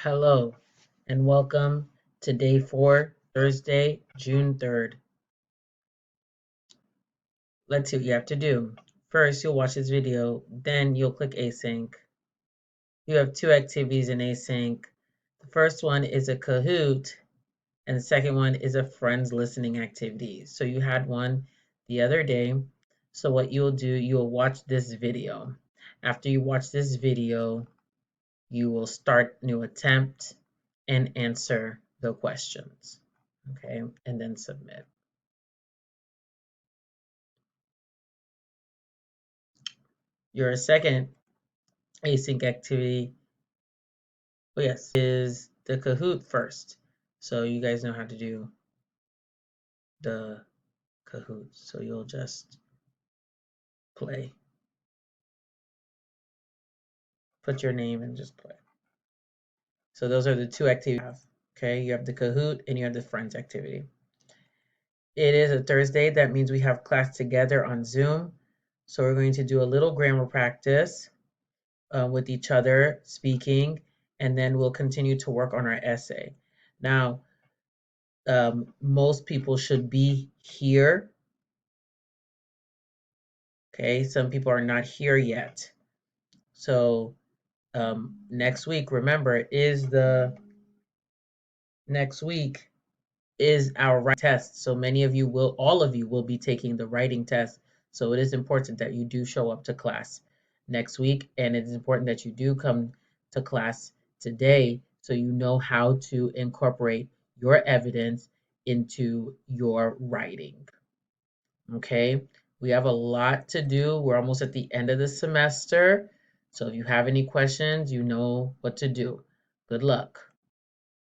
Hello and welcome to day 4, Thursday, June 3rd. Let's see what you have to do. First, you'll watch this video, then you'll click async. You have two activities in async. The first one is a Kahoot, and the second one is a friends listening activity. So you had one the other day. So what you'll do, you'll watch this video. After you watch this video, you will start new attempt and answer the questions. Okay, and then submit. Your second async activity, oh yes, is the Kahoot first. So you guys know how to do the Kahoot. So you'll just play. Put your name and just play. So those are the two activities you have. Okay, you have the Kahoot and you have the friends activity. It is a Thursday. That means we have class together on Zoom. So we're going to do a little grammar practice with each other speaking, and then we'll continue to work on our essay. Now, most people should be here. Okay, some people are not here yet. So next week, remember, next week is our writing test. So all of you will be taking the writing test. So it is important that you do show up to class next week, and it is important that you do come to class today so you know how to incorporate your evidence into your writing. Okay, we have a lot to do. We're almost at the end of the semester. So if you have any questions, you know what to do. Good luck.